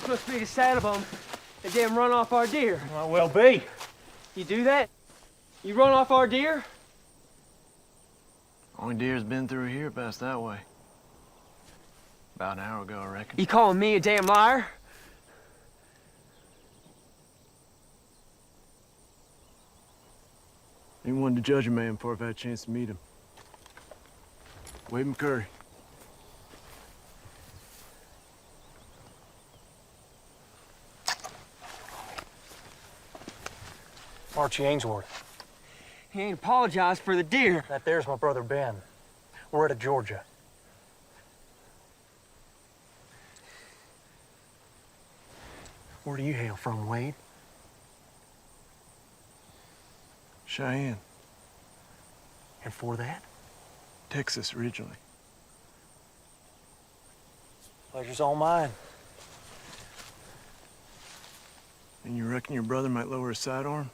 This must be the saddlebone that damn run off our deer. Might well be. You do that? You run off our deer? Only deer's been through here past that way. About an hour ago, I reckon. You calling me a damn liar? Ain't one to judge a man before I've had a chance to meet him. Wade McCurry. Archie Ainsworth. He ain't apologized for the deer. That there's my brother Ben. We're out of Georgia. Where do you hail from, Wade? Cheyenne. And for that? Texas, originally. Pleasure's all mine. And you reckon your brother might lower his sidearm?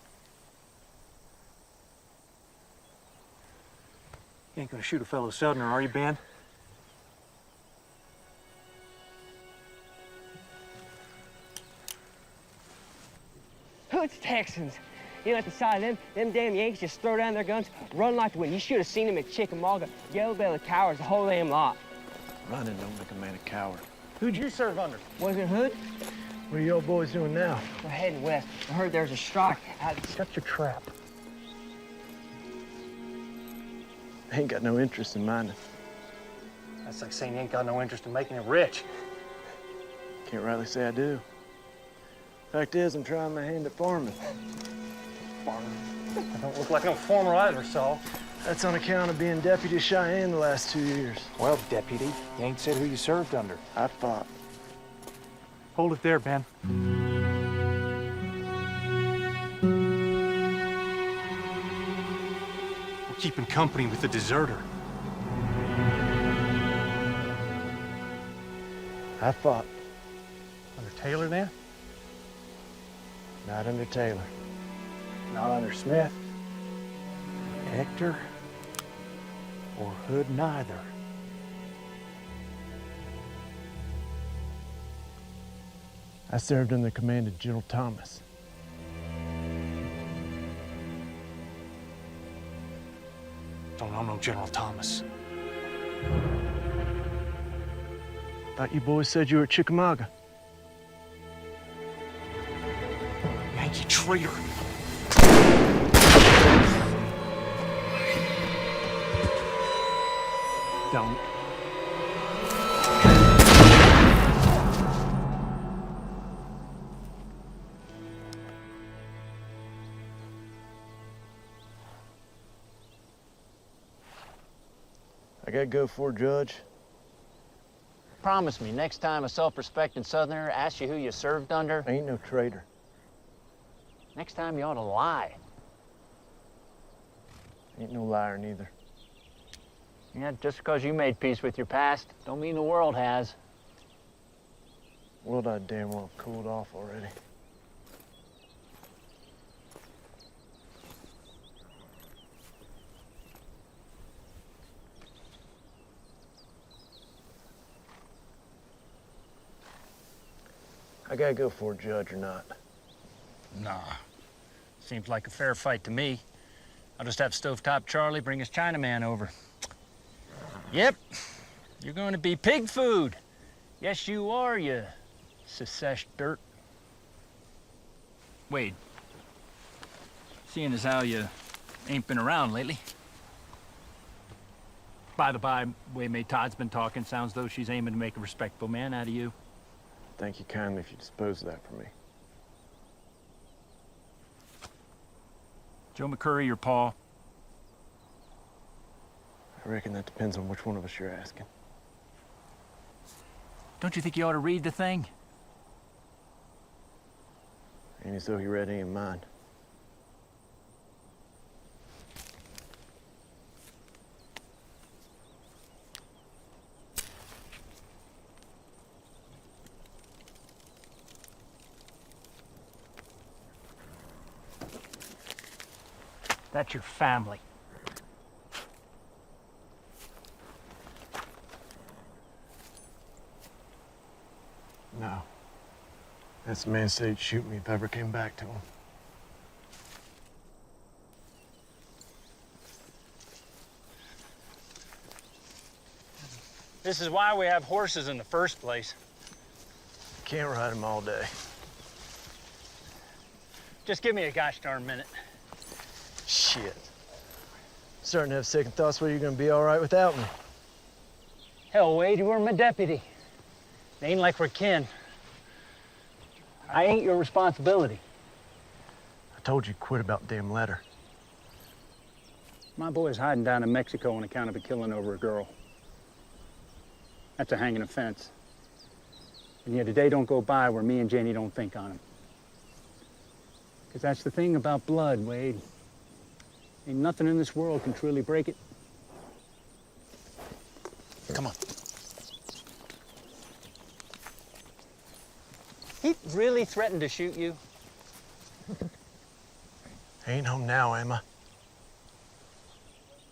You ain't gonna shoot a fellow Southerner, are you, Ben? Hoots Texans. You let the side of them damn Yankees just throw down their guns, run like the wind. You should have seen them at Chickamauga. Yellow-bellied cowards, the whole damn lot. Running don't make a man a coward. Who'd you serve under? Wasn't it Hood? What are you old boys doing now? We're heading west. I heard there's a strike out. Shut your trap. Ain't got no interest in mining. That's like saying you ain't got no interest in making it rich. Can't rightly say I do. Fact is, I'm trying my hand at farming. Farmer. I don't look like no farmer either, Saul. That's on account of being deputy of Cheyenne the last 2 years. Well, deputy, you ain't said who you served under. I fought. Hold it there, Ben. We're keeping company with the deserter. I fought. Under Taylor, then? Not under Taylor. Not under Smith. Hector. Or Hood neither. I served under the command of General Thomas. Don't know no General Thomas. Thought you boys said you were at Chickamauga. Yankee traitor. Don't. I gotta go for Judge. Promise me, next time a self-respecting Southerner asks you who you served under, I ain't no traitor. next time you ought to lie. Ain't no liar neither. Yeah, just because you made peace with your past, don't mean the world has. World I damn well cooled off already. I gotta go for Judge or not. Nah. Seems like a fair fight to me. I'll just have Stovetop Charlie bring his Chinaman over. Yep. You're going to be pig food. Yes, you are, you secesh dirt. Wade. Seeing as how you ain't been around lately. By the by, way May Todd's been talking, sounds though she's aiming to make a respectable man out of you. Thank you kindly if you dispose of that for me. Joe McCurry or Paul? I reckon that depends on which one of us you're asking. Don't you think you ought to read the thing? Ain't as though he read any of mine. That's your family. No. That's the man said he'd shoot me if I ever came back to him. This is why we have horses in the first place. Can't ride him all day. Just give me a gosh darn minute. Shit. Starting to have second thoughts whether you're gonna be all right without me. Hell, Wade, you were my deputy. It ain't like we're kin. I ain't your responsibility. I told you quit about the damn letter. My boy's hiding down in Mexico on account of a killing over a girl. That's a hanging offense. And yet a day don't go by where me and Janie don't think on him. Because that's the thing about blood, Wade. Ain't nothing in this world can truly break it. Come on. He really threatened to shoot you? I ain't home now, am I?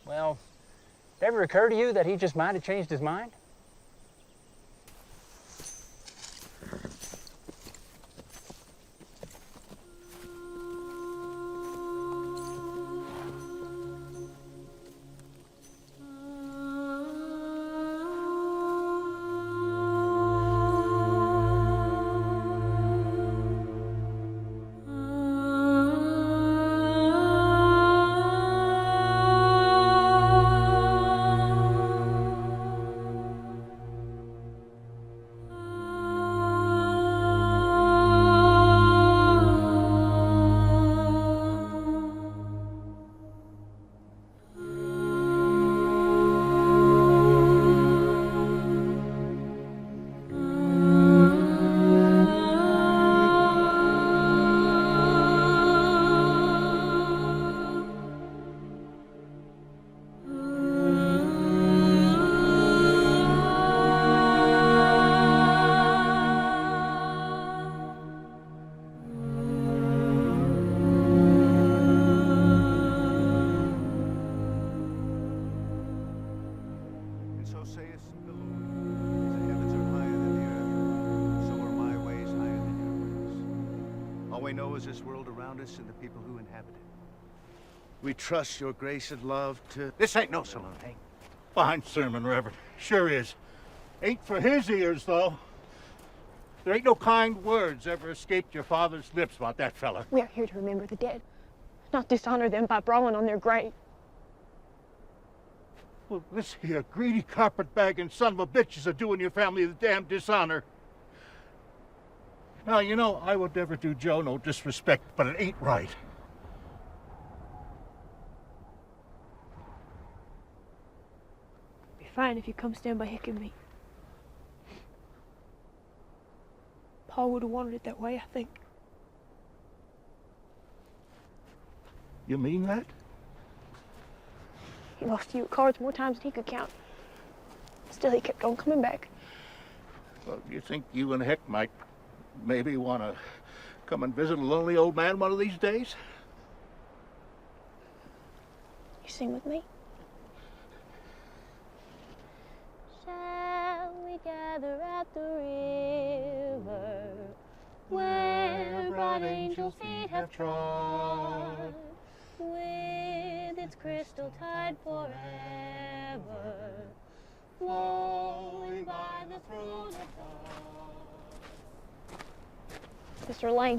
Well, did it ever occur to you that he just might have changed his mind? This world around us and the people who inhabit it. We trust your grace and love to... This ain't no saloon, hey? Fine sermon, Reverend. Sure is. Ain't for his ears, though. There ain't no kind words ever escaped your father's lips about that fella. We are here to remember the dead, not dishonor them by brawling on their grave. Well, this here greedy carpetbagging son of a bitch is a doing your family the damn dishonor. Now, you know, I would never do Joe no disrespect, but it ain't right. Be fine if you come stand by Hick and me. Paul would have wanted it that way, I think. You mean that? He lost you at cards more times than he could count. Still, he kept on coming back. Well, you think you and Hick might maybe want to come and visit a lonely old man one of these days? You sing with me? Shall we gather at the river where bright angel feet have trod, with its crystal tide forever flowing by the throne of God? Mr. Lane.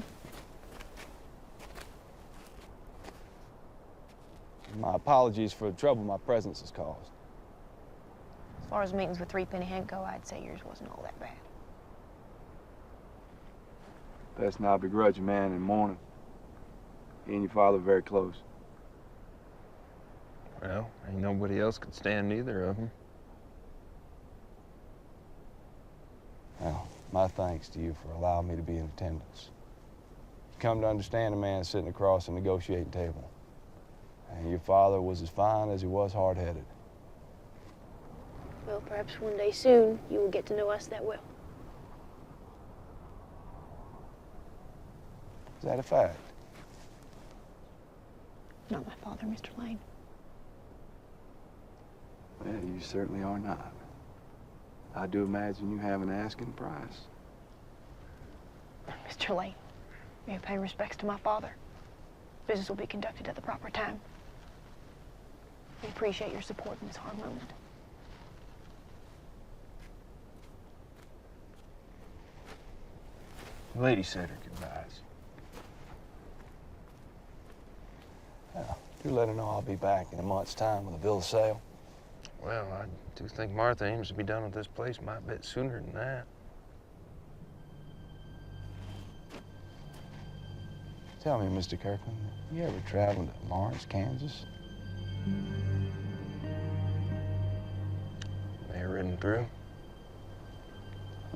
My apologies for the trouble my presence has caused. As far as meetings with Threepenny Hank go, I'd say yours wasn't all that bad. Best not begrudge a man in mourning. He and your father are very close. Well, ain't nobody else could stand neither of them. Well, my thanks to you for allowing me to be in attendance. You come to understand a man sitting across a negotiating table. And your father was as fine as he was hard-headed. Well, perhaps one day soon you will get to know us that well. Is that a fact? Not my father, Mr. Lane. Well, you certainly are not. I do imagine you have an asking price. Mr. Mr. Lane, you pay respects to my father. Business will be conducted at the proper time. We appreciate your support in this hard moment. The lady said her goodbyes. Well, do let her know I'll be back in a month's time with a bill of sale. Well, I do think Martha aims to be done with this place my bit sooner than that. Tell me, Mr. Kirkland, you ever traveled to Lawrence, Kansas? They are ridden through.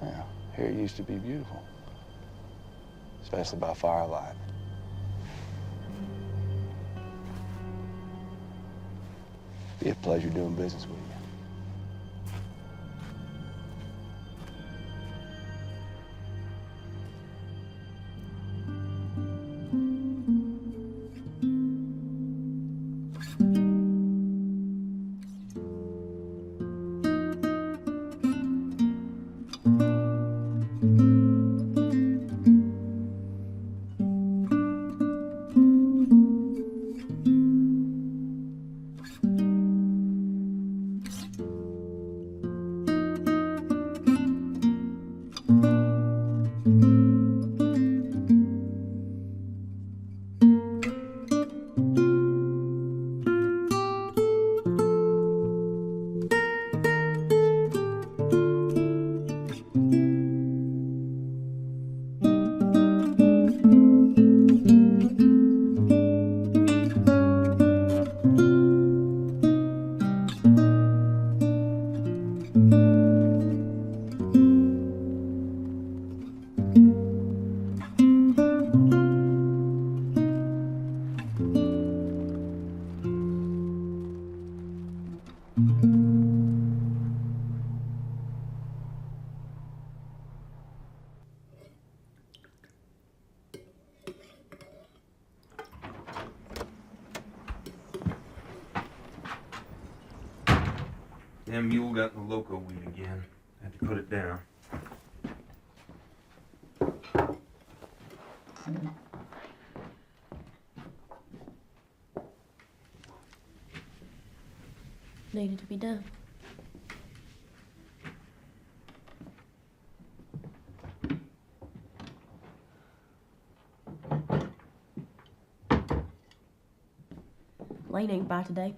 Well, here it used to be beautiful, especially by firelight. Be a pleasure doing business with you. That mule got in the loco weed again. Had to put it down. Needed to be done. Lane ain't by today.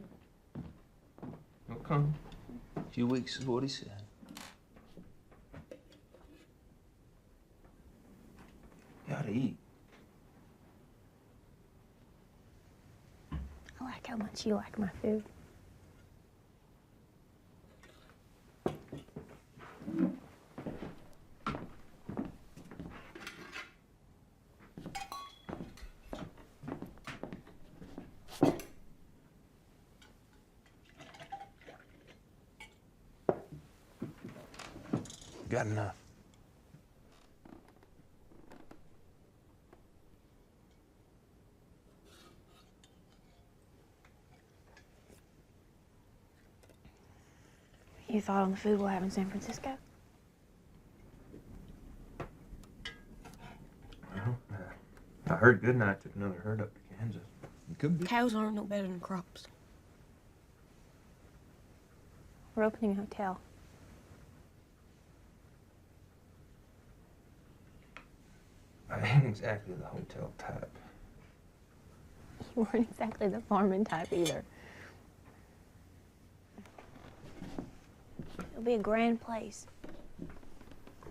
Okay. A few weeks is what he said. You ought to eat. I like how much you like my food. Got enough. You thought on the food we'll have in San Francisco? Well, I heard Goodnight took another herd up to Kansas. It could be. Cows aren't no better than crops. We're opening a hotel. I ain't exactly the hotel type. You weren't exactly the farming type either. It'll be a grand place.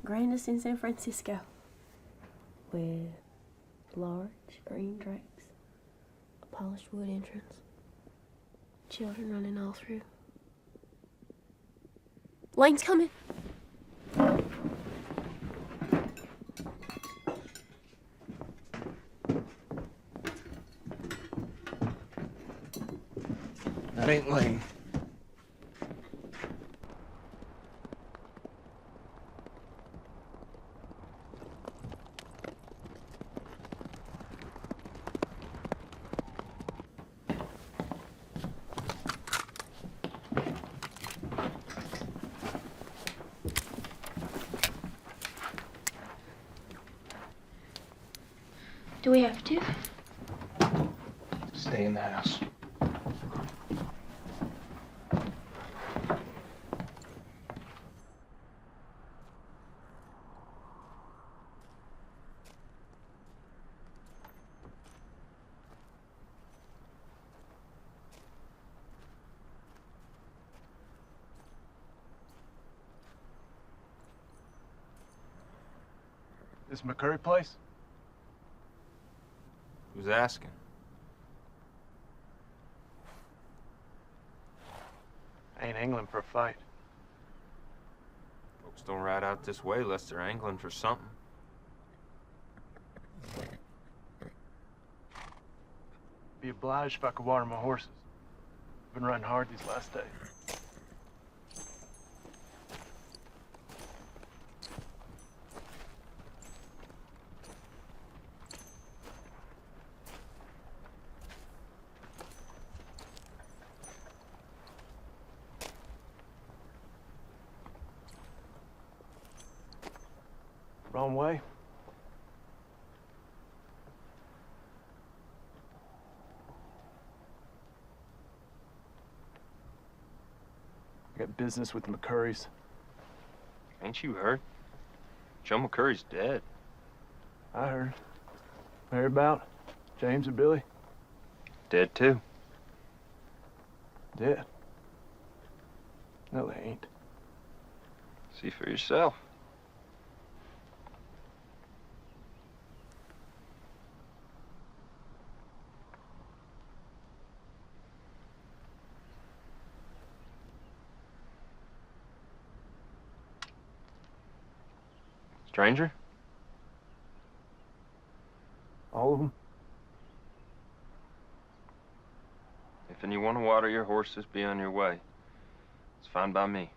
Grandest in San Francisco. With large green drapes, a polished wood entrance, children running all through. Lane's coming. That ain't Lane. Do we have to? Stay in the house. This McCurry place? Who's asking? I ain't angling for a fight. Folks don't ride out this way unless they're angling for something. Be obliged if I could water my horses. Been riding hard these last days. Wrong way. I got business with the McCurrys. Ain't you heard? Joe McCurry's dead. I heard. Heard about James or Billy? Dead too. Dead. No, they ain't. See for yourself. Stranger? All of them? If you want to water your horses, be on your way. It's fine by me.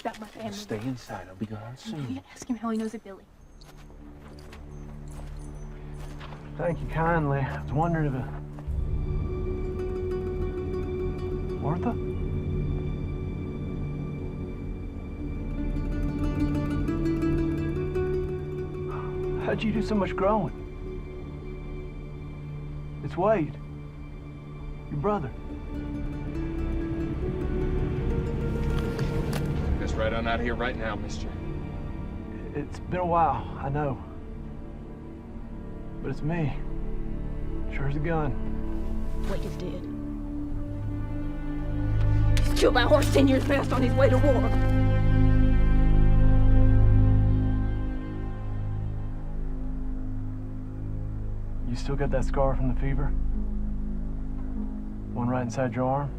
About my family. Stay inside. I'll be gone You soon. can't ask him how he knows of Billy. Thank you kindly. I was wondering if Martha? How'd you do so much growing? It's Wade. Your brother. Just right on out of here right now, mister. It's been a while, I know. But it's me. Sure as a gun. Wade is dead. He's killed my horse 10 years past on his way to war. You still got that scar from the fever? One right inside your arm?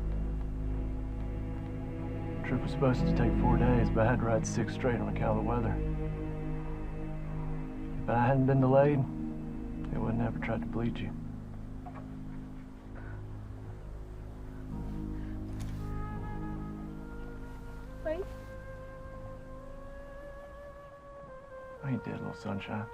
The trip was supposed to take 4 days, but I had to ride 6 straight on account of the weather. If I hadn't been delayed, they would never tried to bleed you. Wade? I ain't dead, little sunshine.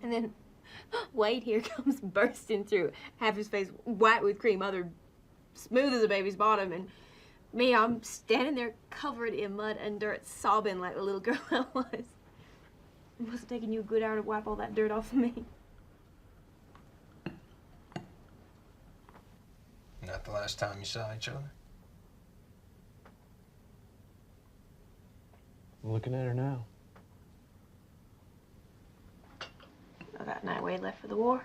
And then Wade here comes bursting through, half his face white with cream, other smooth as a baby's bottom, and me, I'm standing there covered in mud and dirt, sobbing like the little girl I was. It must have taken you a good hour to wipe all that dirt off of me. Not the last time you saw each other? I'm looking at her now. I got night Wade left for the war.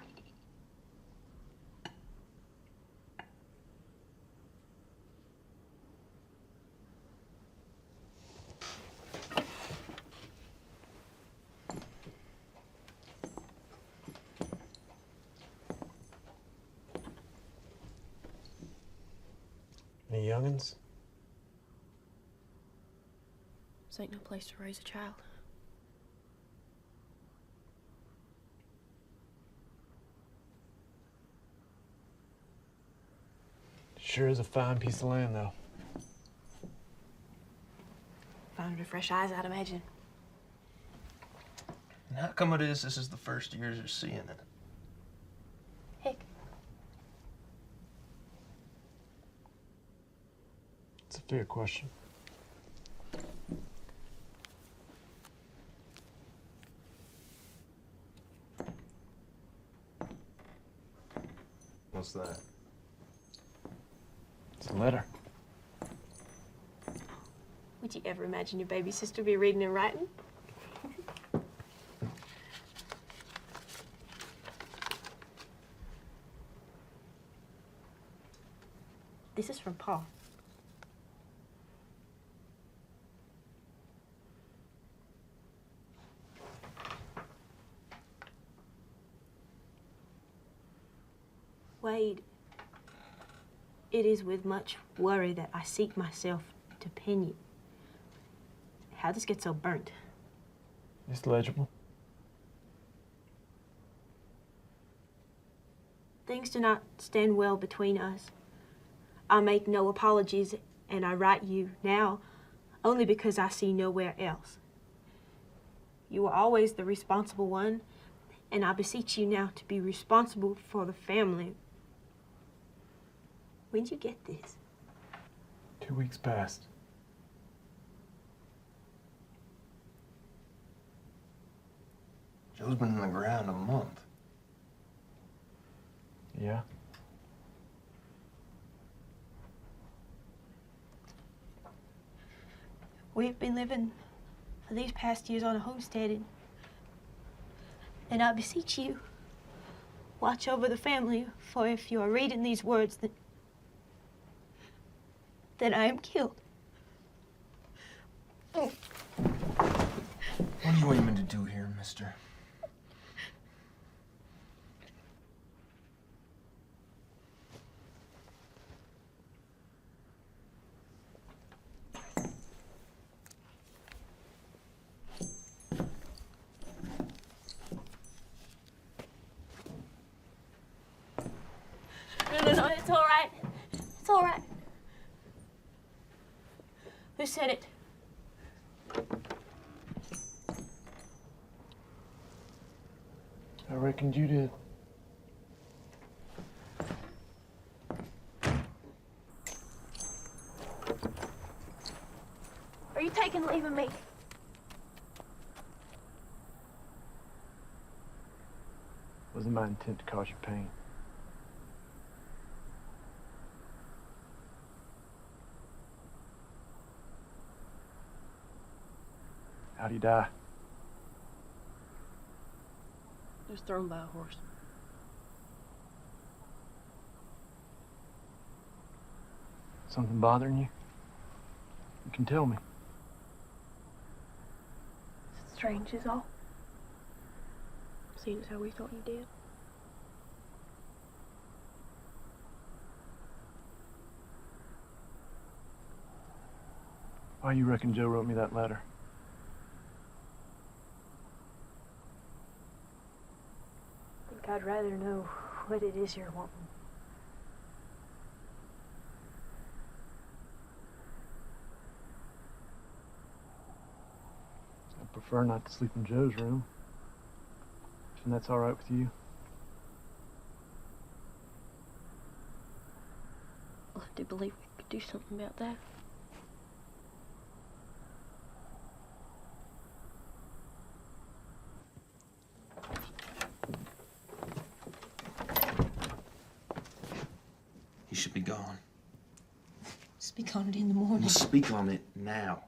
Any youngins? This ain't no place to raise a child. Sure is a fine piece of land, though. Found it with fresh eyes, I'd imagine. And how come it is this is the first year you're seeing it? Heck, It's a fair question. What's that? It's a letter. would you ever imagine your baby sister be reading and writing? This is from Paul. Wade, it is with much worry that I seek myself to pen you. How this gets so burnt? It's legible. Things do not stand well between us. I make no apologies, and I write you now only because I see nowhere else. You are always the responsible one, and I beseech you now to be responsible for the family. When'd you get this? 2 weeks past. Joe's been in the ground a month. Yeah? We've been living for these past years on a homestead, and I beseech you, watch over the family, for if you are reading these words, then I am killed. What are you aiming to do here, mister? No, it's all right. It's all right. Who said it? I reckoned you did. Are you taking leave of me? Wasn't my intent to cause you pain. How'd he die? Just thrown by a horse. Something bothering you? You can tell me. It's strange is all. Seeing as how we thought you did. Why you reckon Joe wrote me that letter? I think I'd rather know what it is you're wanting. I prefer not to sleep in Joe's room. And that's all right with you? Well, I do believe we could do something about that. He should be gone. Speak on it in the morning. We'll speak on it now.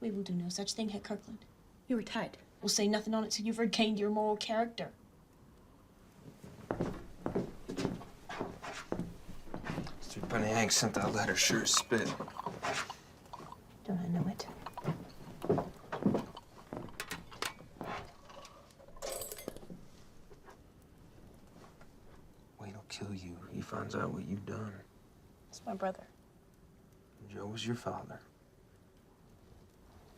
We will do no such thing, Herr Kirkland. You were tight. We'll say nothing on it till you've regained your moral character. Mr. Bunny Hank sent that letter sure as spit. Don't I know it? Wayne will kill you if he finds out what you've done. It's my brother. Joe was your father.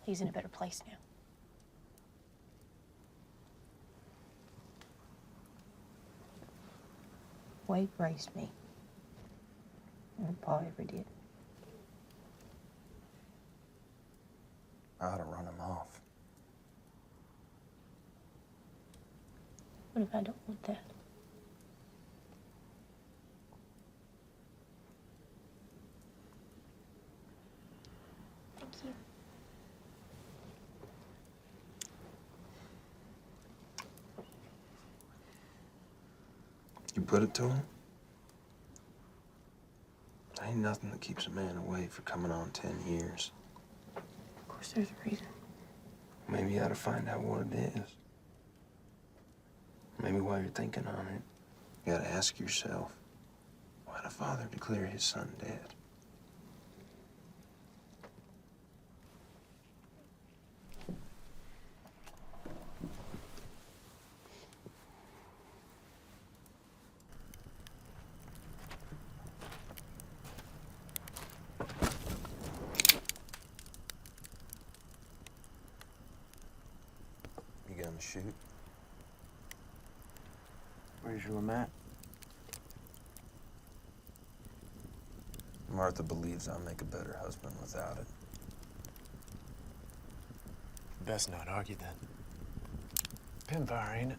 He's in a better place now. Wade raised me. And Pa ever did. I ought to run him off. What if I don't want that? Thank you. You put it to him? There ain't nothing that keeps a man away for coming on 10 years. Of course there's a reason. Maybe you ought to find out what it is. Maybe while you're thinking on it, you gotta ask yourself, why'd a father declare his son dead? You gonna shoot? Where's your mat? Martha believes I'll make a better husband without it. Best not argue then. Pinfire, ain't it?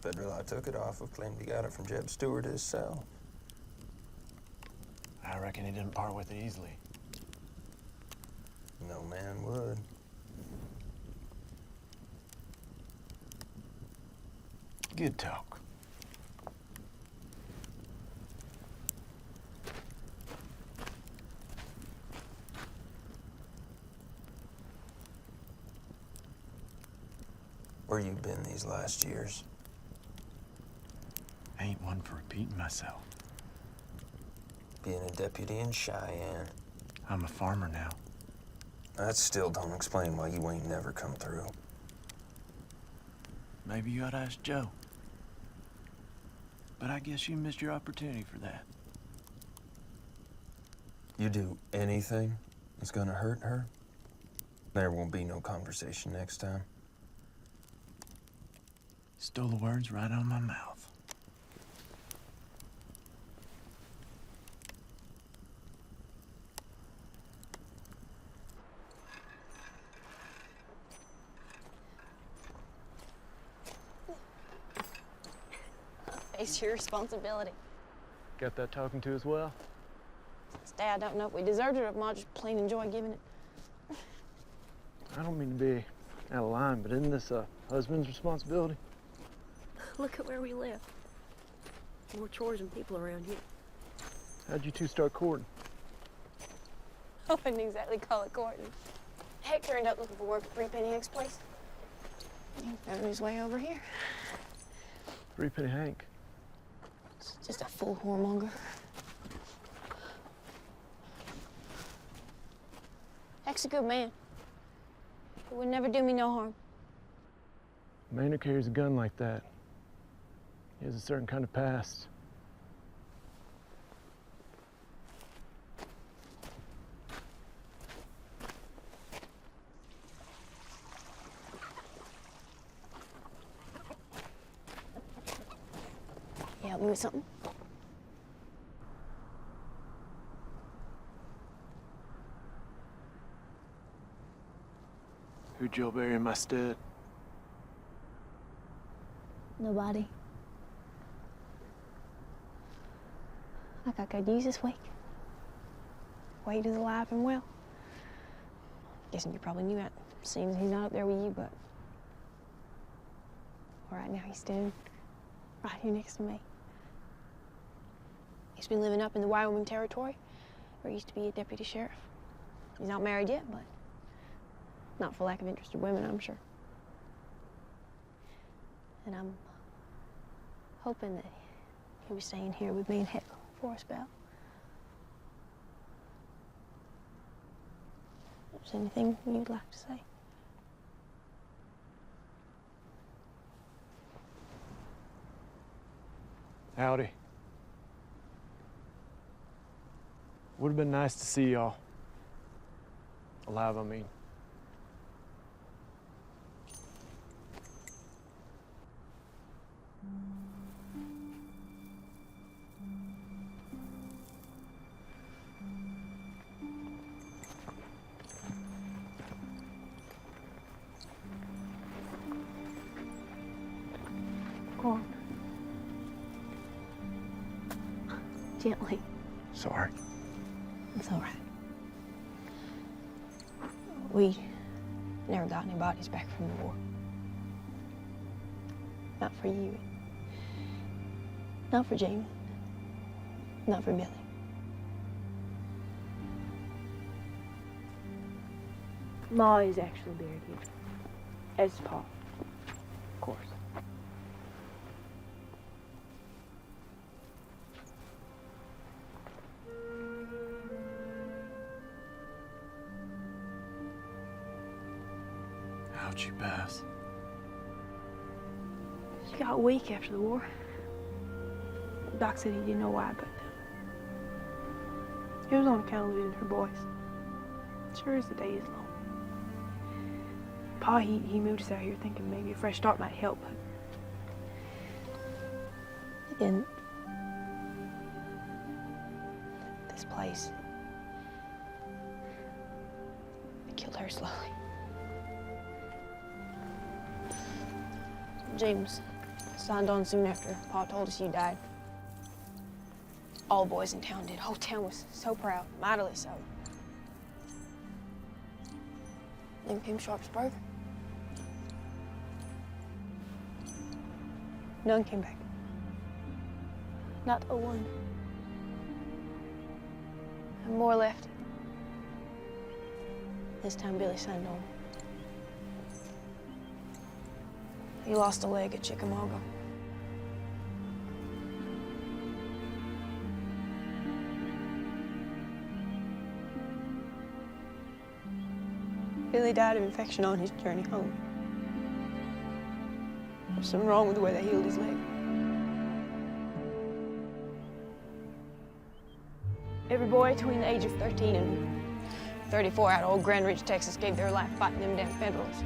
Federal I took it off of, claimed he got it from Jeb Stewart himself. I reckon he didn't part with it easily. No man would. Good talk. Where you been these last years? Ain't one for repeating myself. Being a deputy in Cheyenne. I'm a farmer now. That still don't explain why you ain't never come through. Maybe you ought to ask Joe. But I guess you missed your opportunity for that. You do anything that's gonna hurt her, there won't be no conversation next time. Stole the words right out of my mouth. Face your responsibility. Got that talking to as well? Stay, I don't know if we deserved it or if Ma just plain enjoy giving it. I don't mean to be out of line, but isn't this a husband's responsibility? Look at where we live. More chores and people around here. How'd you two start courting? I wouldn't exactly call it courting. Hector ended up looking for work at Threepenny Hank's place. He found his way over here. Threepenny Hank. It's just a fool whoremonger. Heck's a good man. He would never do me no harm. A man who carries a gun like that, he has a certain kind of past. You help me with something? Who'd Joe bury in my stead? Nobody. Like I could use this week. Wade is alive and well. Guessing you probably knew that, seeing as he's not up there with you, but right now he's standing right here next to me. He's been living up in the Wyoming Territory, where he used to be a deputy sheriff. He's not married yet, but not for lack of interested women, I'm sure. And I'm hoping that he was staying here with me and Heck for a spell. Is there anything you'd like to say? Howdy. Would have been nice to see y'all. Alive, I mean. Go on. Gently. Sorry. It's all right. We never got any bodies back from the war. Not for you. Not for Jamie. Not for Billy. Ma is actually buried here. As is Pa, of course. How'd she pass? She got weak after the war. Doc said he didn't know why, but it was on account of losing her boys. Sure as the day is long. Pa, he moved us out here thinking maybe a fresh start might help, but it didn't. This place, it killed her slowly. James signed on soon after Pa told us you died. All the boys in town did. The whole town was so proud, mightily so. Then came Sharpsburg. None came back. Not a one. And more left. This time Billy signed on. He lost a leg at Chickamauga. Billy died of infection on his journey home. There was something wrong with the way they healed his leg. Every boy between the age of 13 and 34 out of old Grand Ridge, Texas, gave their life fighting them damn Federals.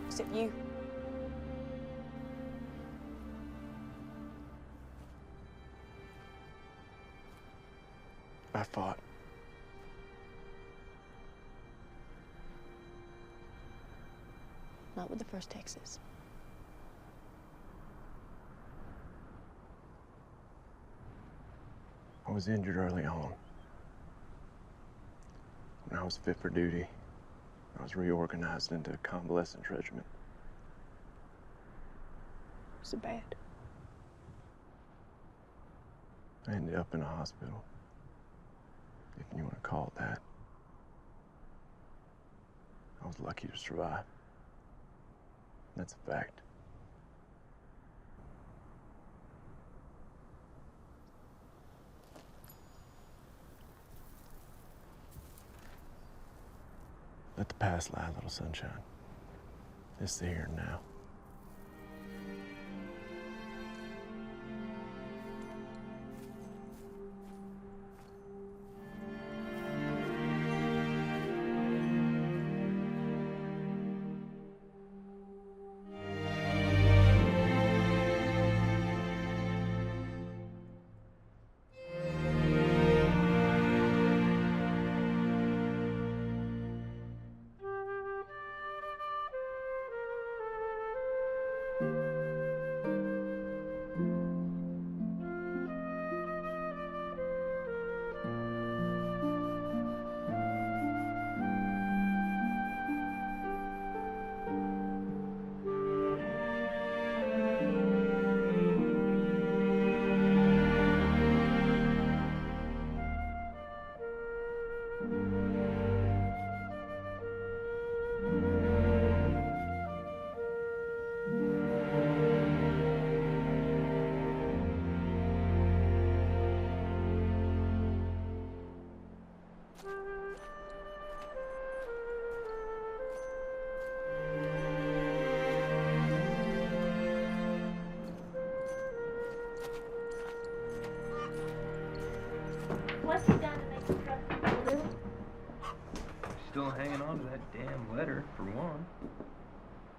Except you. I fought. Not with the First Texas. I was injured early on. When I was fit for duty, I was reorganized into a convalescent regiment. Was it bad? I ended up in a hospital, if you want to call it that. I was lucky to survive. That's a fact. Let the past lie, little sunshine. It's the here and now. What's hanging on to that damn letter, for one.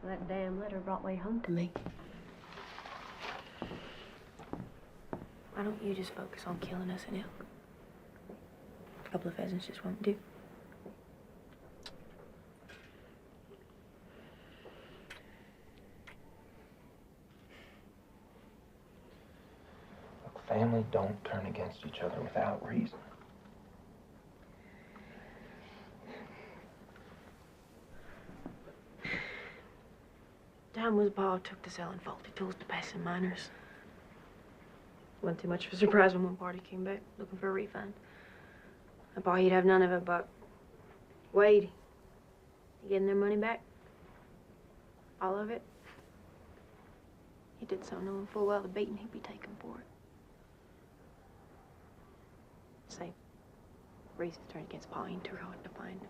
That damn letter brought way home to me. Why don't you just focus on killing us and elk? A couple of pheasants just won't do. Look, family don't turn against each other without reason. Time was Pa took to selling faulty tools to passing miners. Wasn't too much of a surprise when one party came back looking for a refund. And Pa, he'd have none of it, but Wade, he gave them their money back. All of it. He did so knowing full well the beating he'd be taken for it. Say, reasons turned against Pa ain't too hard to find.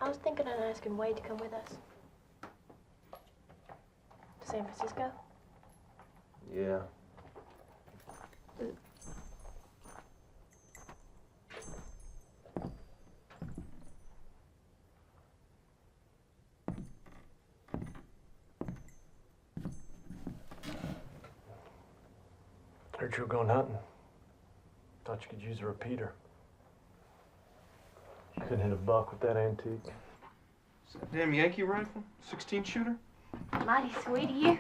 I was thinking of asking Wade to come with us. To San Francisco. Yeah. Heard you were going hunting. Thought you could use a repeater. Couldn't hit a buck with that antique. Is that damn Yankee rifle? 16 shooter? Mighty sweet of you.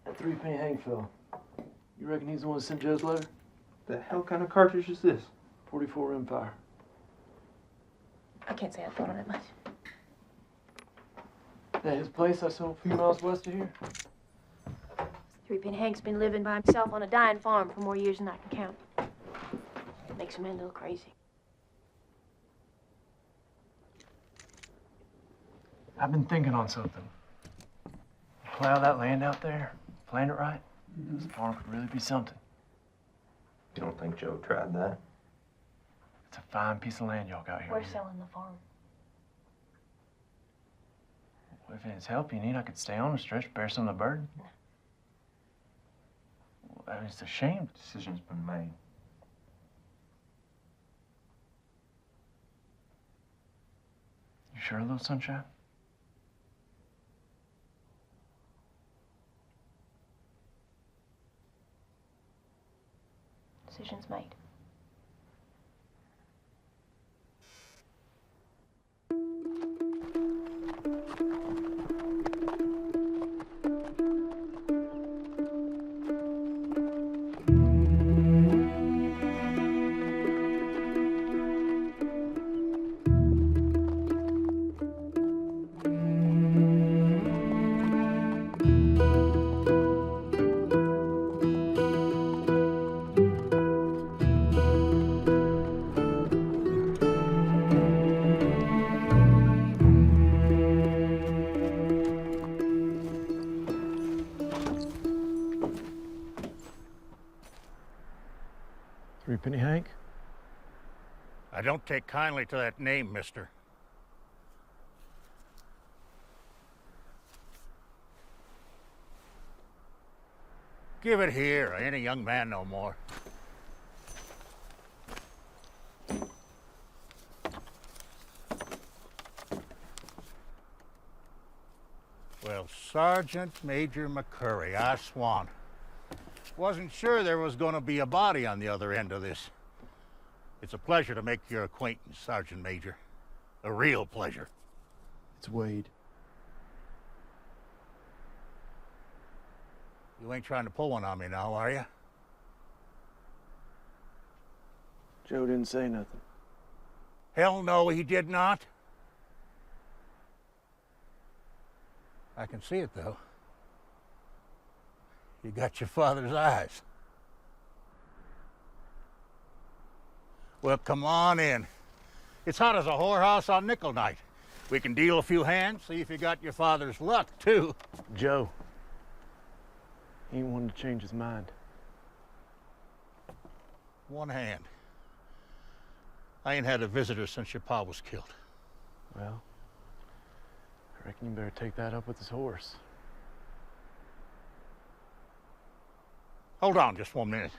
That 3-penny Hank fell. You reckon he's the one who sent Joe's letter? The hell kind of cartridge is this? 44 Empire. I can't say I thought on it much. That his place I sold a few miles west of here? 3-penny Hank's been living by himself on a dying farm for more years than I can count. It makes a man a little crazy. I've been thinking on something. Plow that land out there, plant it right, this farm could really be something. You don't think Joe tried that? It's a fine piece of land y'all got here. We're selling the farm. Well, if it's help you need, I could stay on the stretch, bear some of the burden. Well, I mean, it's a shame. Decision's been made. You sure, little sunshine? Decision's made. Three-penny Hank? I don't take kindly to that name, mister. Give it here. I ain't a young man no more. Well, Sergeant Major McCurry, I swan. Wasn't sure there was going to be a body on the other end of this. It's a pleasure to make your acquaintance, Sergeant Major. A real pleasure. It's Wade. You ain't trying to pull one on me now, are you? Joe didn't say nothing. Hell no, he did not. I can see it, though. You got your father's eyes. Well, come on in. It's hot as a whorehouse on nickel night. We can deal a few hands, see if you got your father's luck, too. Joe. He ain't wanting to change his mind. One hand. I ain't had a visitor since your pa was killed. Well, I reckon you better take that up with his horse. Hold on just 1 minute.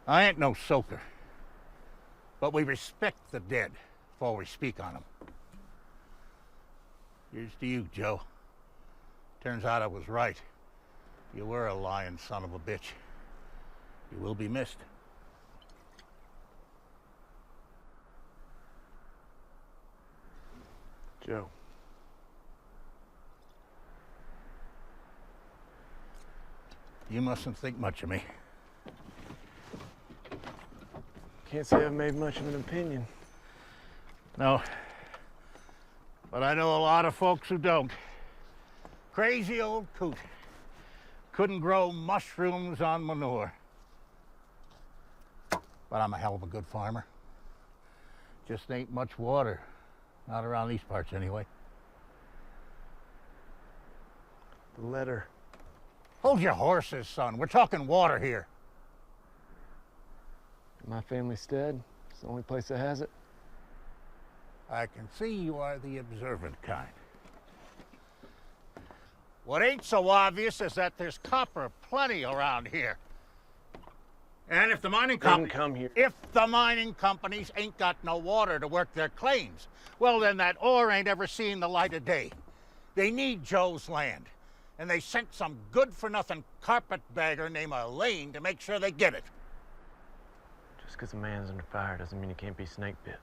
I ain't no soaker, but we respect the dead before we speak on them. Here's to you, Joe. Turns out I was right. You were a lying son of a bitch. You will be missed. Joe. You mustn't think much of me. Can't say I've made much of an opinion. No. But I know a lot of folks who don't. Crazy old coot. Couldn't grow mushrooms on manure. But I'm a hell of a good farmer. Just ain't much water. Not around these parts, anyway. The letter. Hold your horses, son. We're talking water here. My family's dead. It's the only place that has it. I can see you are the observant kind. What ain't so obvious is that there's copper plenty around here. And if the mining companies ain't got no water to work their claims, well, then that ore ain't ever seen the light of day. They need Joe's land, and they sent some good-for-nothing carpetbagger named Elaine to make sure they get it. Just because a man's under fire doesn't mean he can't be snake bit.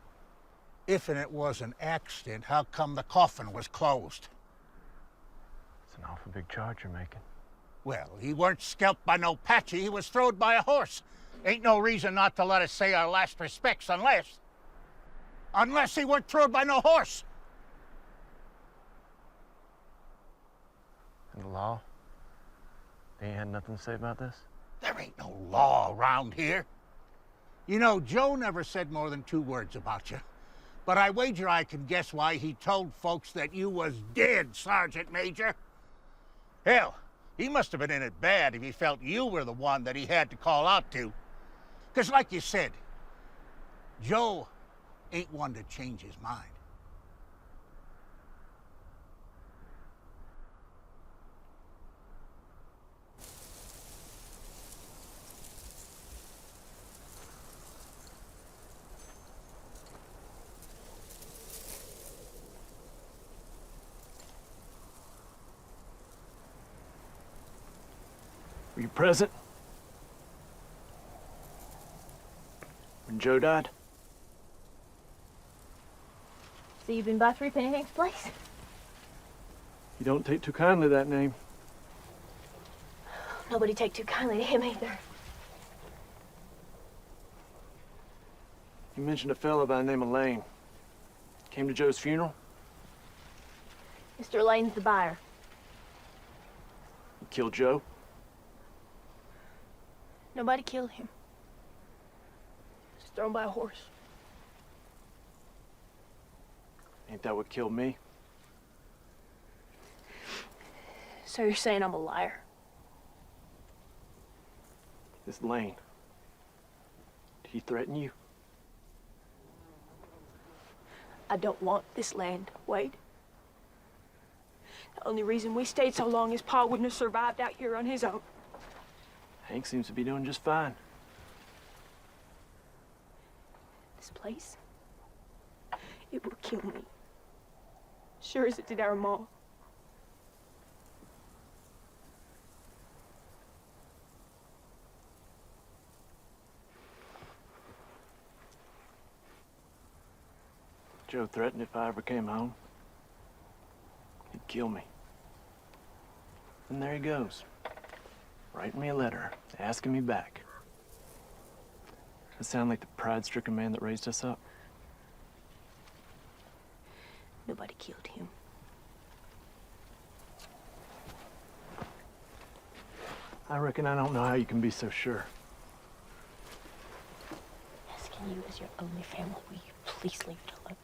If and it was an accident, how come the coffin was closed? It's an awful big charge you're making. Well, he weren't scalped by no Patchy. He was throwed by a horse. Ain't no reason not to let us say our last respects unless he weren't throwed by no horse. And the law? They ain't had nothing to say about this? There ain't no law around here. You know, Joe never said more than 2 words about you. But I wager I can guess why he told folks that you was dead, Sergeant Major. Hell, he must have been in it bad if he felt you were the one that he had to call out to. 'Cause like you said, Joe ain't one to change his mind. Were you present when Joe died? So you've been by Three Penny Hank's place? You don't take too kindly to that name. Nobody take too kindly to him either. You mentioned a fellow by the name of Lane. Came to Joe's funeral? Mr. Lane's the buyer. He killed Joe? Nobody killed him. Just thrown by a horse. Ain't that what killed me? So you're saying I'm a liar? This Lane. Did he threaten you? I don't want this land, Wade. The only reason we stayed so long is Pa wouldn't have survived out here on his own. Hank seems to be doing just fine. This place, it will kill me. Sure as it did our Ma. Joe threatened if I ever came home, he'd kill me. And there he goes, writing me a letter, asking me back. Does it sound like the pride-stricken man that raised us up? Nobody killed him. I reckon I don't know how you can be so sure. you as your only family. Will you please leave it alone?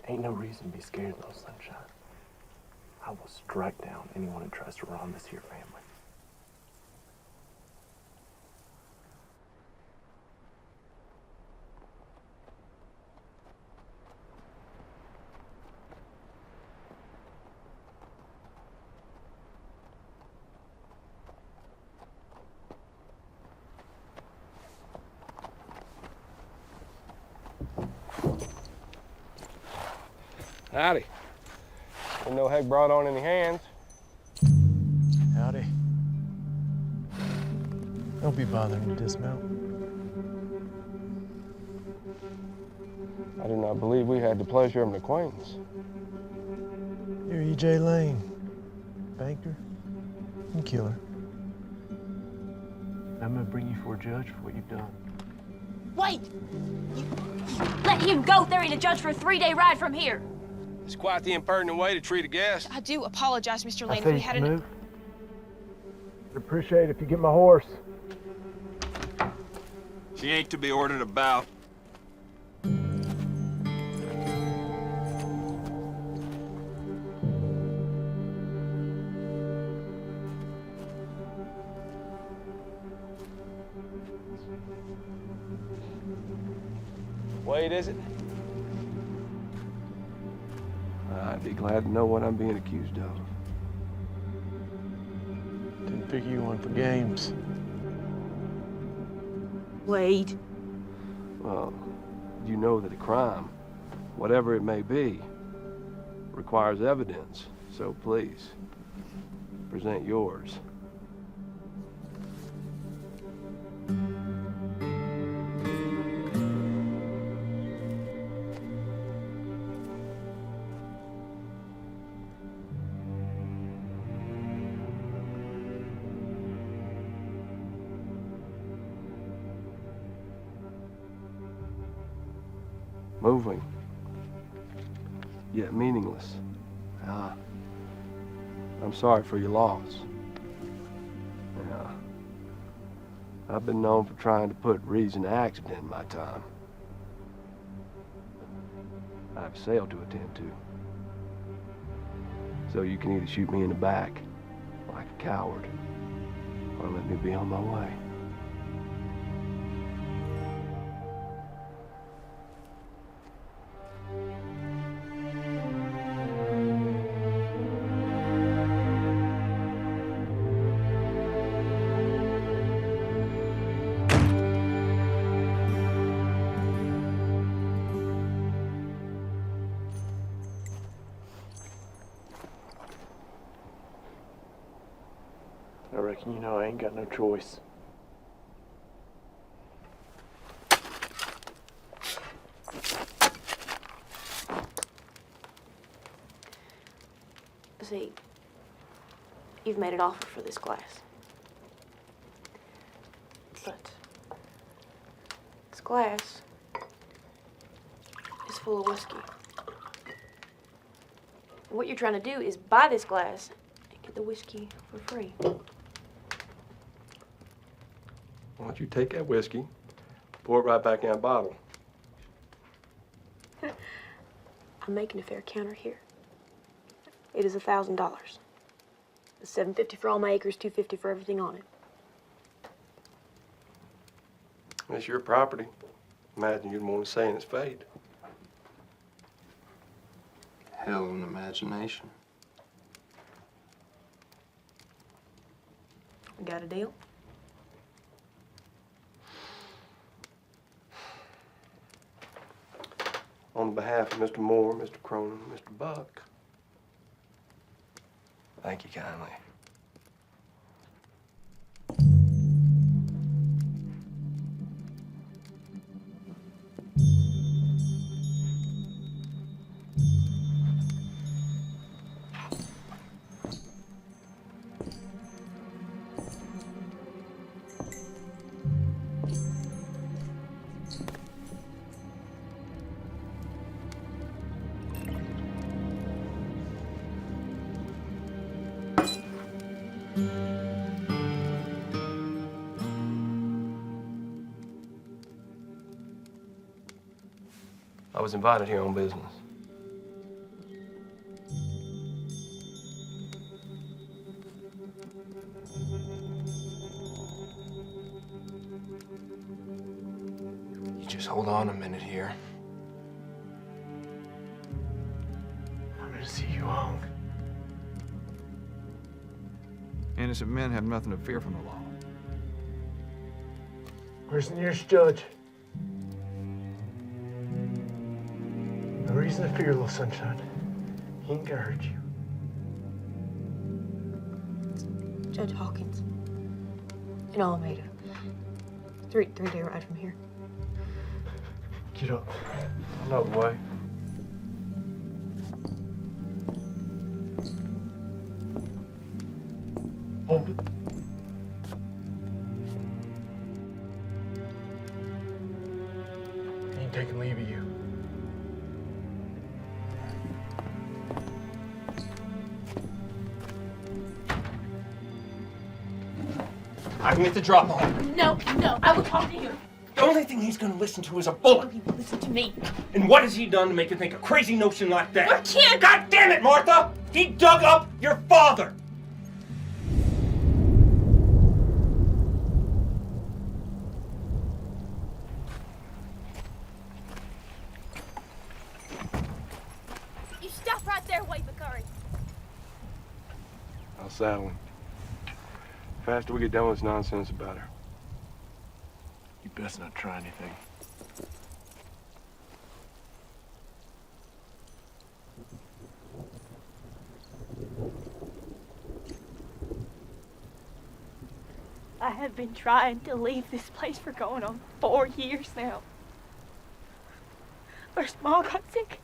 Ain't no reason to be scared, little sunshine. I will strike down anyone who tries to wrong this here family. Howdy. Ain't no heck brought on any hands. Howdy. Don't be bothering to dismount. I did not believe we had the pleasure of an acquaintance. You're E.J. Lane, banker and killer. I'm gonna bring you for a judge for what you've done. Wait! You let him go there and a judge for a 3-day ride from here. It's quite the impertinent way to treat a guest. I do apologize, Mr. Lane, I if we had an... I'd appreciate it if you get my horse. She ain't to be ordered about. Wade, is it? I'd be glad to know what I'm being accused of. Didn't pick you one for games. Wade. Well, you know that a crime, whatever it may be, requires evidence. So please, present yours. Moving, yet meaningless. I'm sorry for your loss. I've been known for trying to put reason to accident in my time. I have a sale to attend to. So you can either shoot me in the back, like a coward, or let me be on my way. I reckon you know I ain't got no choice. See, you've made an offer for this glass. But this glass is full of whiskey. And what you're trying to do is buy this glass and get the whiskey for free. Why don't you take that whiskey, pour it right back in that bottle. I'm making a fair counter here. It is $1,000. It's $750 for all my acres, $250 for everything on it. It's your property. Imagine you'd want to say in its fate. Hell of an imagination. We got a deal? On behalf of Mr. Moore, Mr. Cronin, Mr. Buck, thank you kindly. I was invited here on business. You just hold on a minute here. I'm gonna see you hung. Innocent men have nothing to fear from the law. Where's the nearest judge? No reason to fear, little sunshine. He ain't gonna hurt you. Judge Hawkins. In Alameda. Three-day ride from here. Get up. No way. Hold it. He ain't taking leave of you. I can get the drop on him. No, I will talk to him. The only thing he's gonna listen to is a bullet. He will listen to me. And what has he done to make you think a crazy notion like that? I can't. God damn it, Martha! He dug up your father! You stop right there, Wade McCurry. I'll saddle him. Faster we get done with this nonsense, the better. You best not try anything. I have been trying to leave this place for going on 4 years now. First, Mom got sick,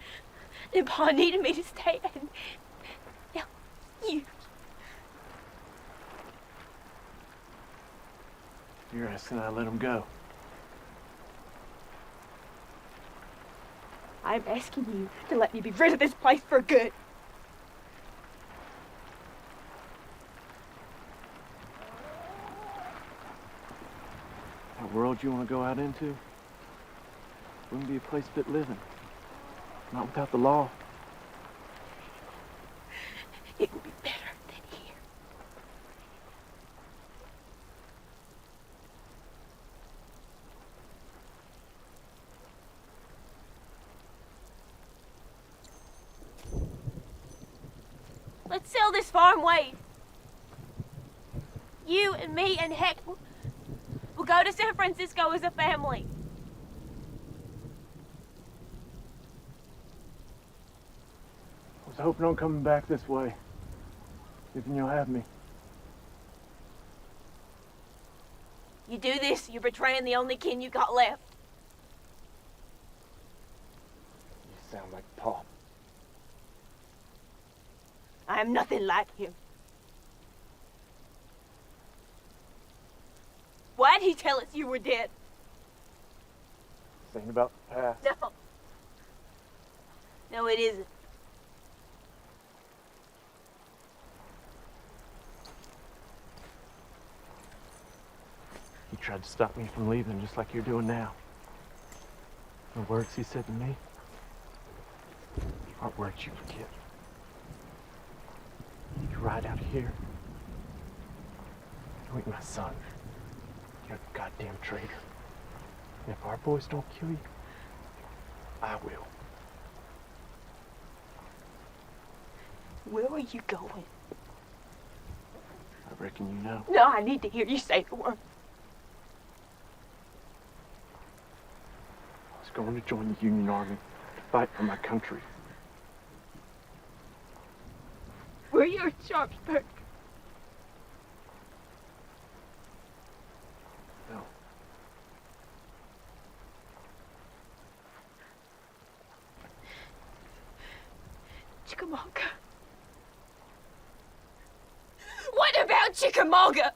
and Pa needed me to stay, and now you. You're asking I let him go. I'm asking you to let me be rid of this place for good. That world you want to go out into wouldn't be a place fit living. Not without the law. It would be better than here. Let's sell this farm, Wade. You and me and Heck will go to San Francisco as a family. I was hoping on coming back this way. Thinking you'll have me. You do this, you're betraying the only kin you got left. You sound like Pa. I am nothing like him. Why'd he tell us you were dead? This ain't about the past. No. No, it isn't. He tried to stop me from leaving just like you're doing now. The words he said to me aren't words you forget. You ride out of here. You ain't my son. You're a goddamn traitor. And if our boys don't kill you, I will. Where are you going? I reckon you know. No, I need to hear you say the word. I was going to join the Union Army to fight for my country. Were you in Sharpsburg? No. Chickamauga. What about Chickamauga?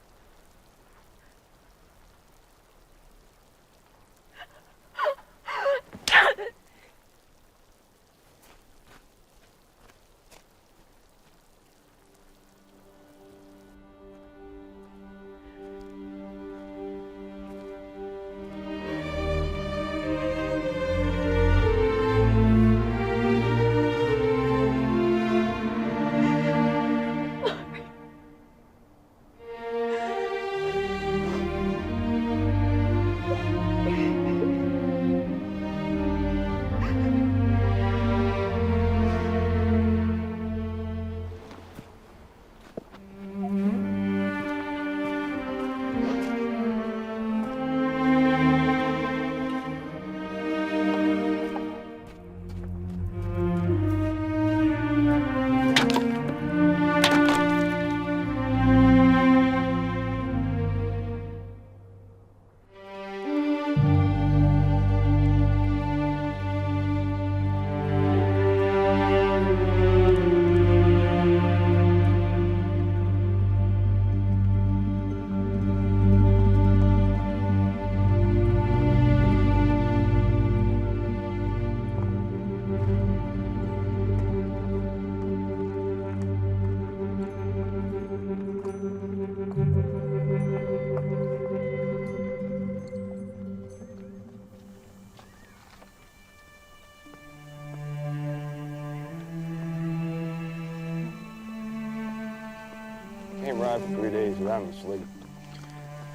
can't ride for 3 days without me sleep.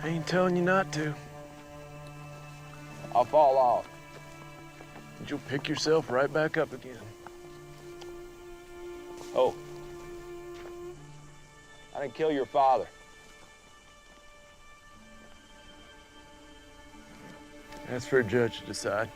I ain't telling you not to. I'll fall off. But you'll pick yourself right back up again. Oh. I didn't kill your father. That's for a judge to decide.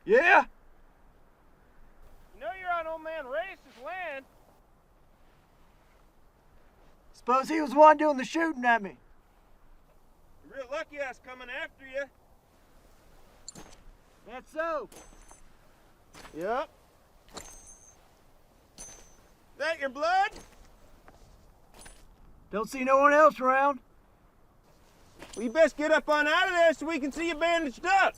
Yeah? You know you're on old man Race's land. Suppose he was the one doing the shooting at me. You're real lucky I was coming after you. That's so. Yep. That your blood? Don't see no one else around. Well, you best get up on out of there so we can see you bandaged up.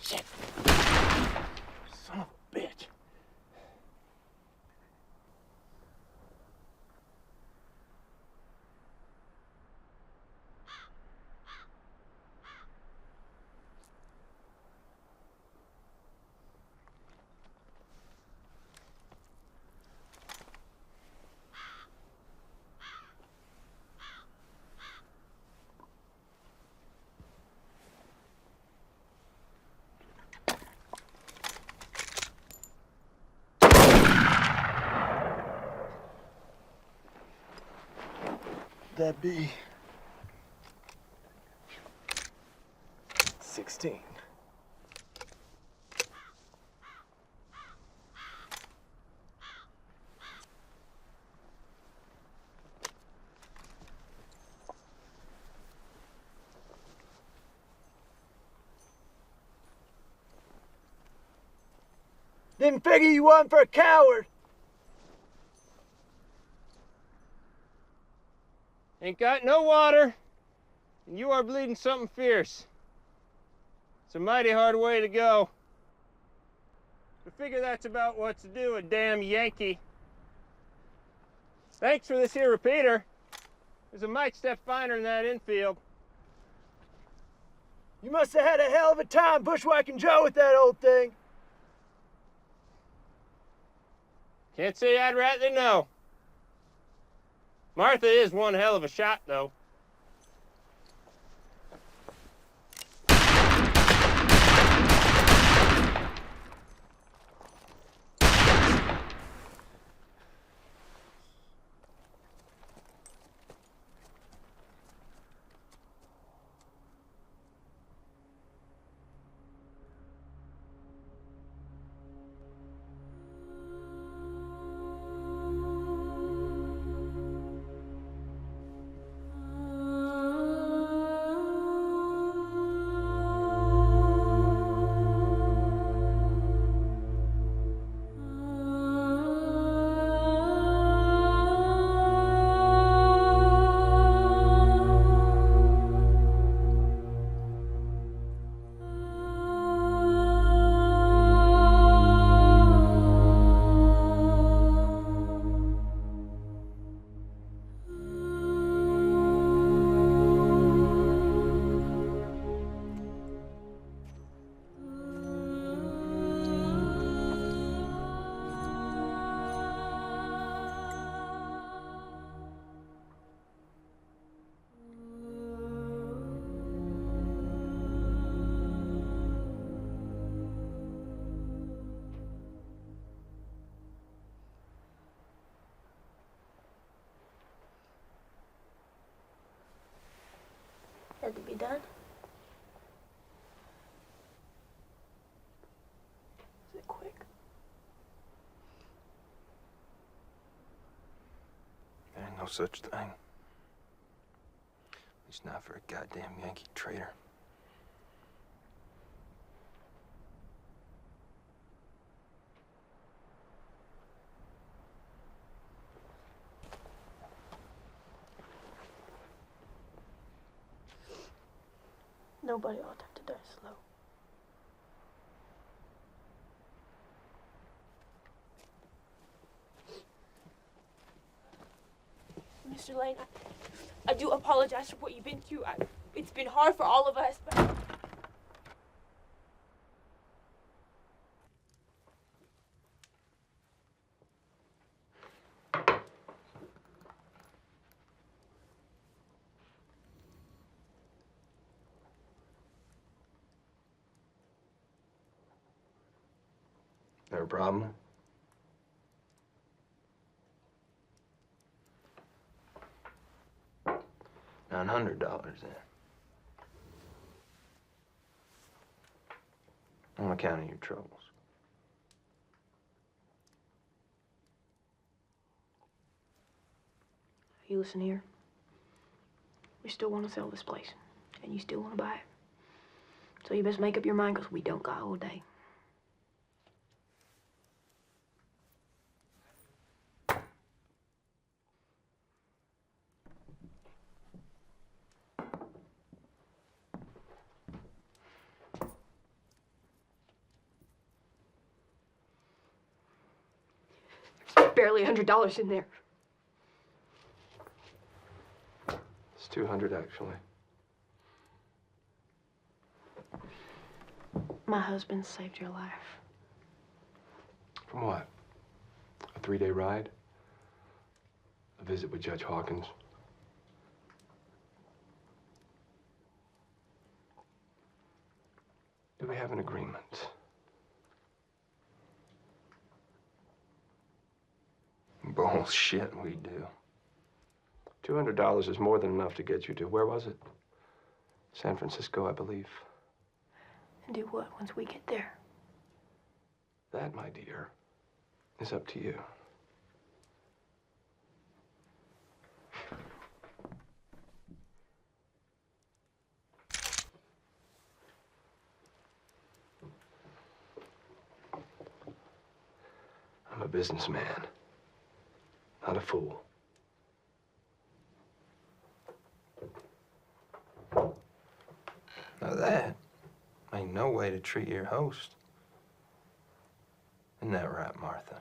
Shit. Son of a bitch. That be 16. Didn't figure you wasn't for a coward. Ain't got no water, and you are bleeding something fierce. It's a mighty hard way to go. I figure that's about what to do, a damn Yankee. Thanks for this here repeater. There's a mite step finer than that infield. You must have had a hell of a time bushwhacking Joe with that old thing. Can't say I'd rather know. Martha is one hell of a shot, though. such thing. At least not for a goddamn Yankee traitor. Nobody ought to have to die slow. Mr. Lane, I do apologize for what you've been through. It's been hard for all of us, but... There a problem? $900 then. On account of your troubles. You listen here. We still want to sell this place, and you still want to buy it. So you best make up your mind, because we don't got all day. Barely $100 in there. It's 200 actually. My husband saved your life. From what? A 3-day ride? A visit with Judge Hawkins? Do we have an agreement? Bullshit, we do. $200 is more than enough to get you to, where was it? San Francisco, I believe. And do what once we get there? That, my dear, is up to you. I'm a businessman, not a fool. Now that ain't no way to treat your host. Isn't that right, Martha?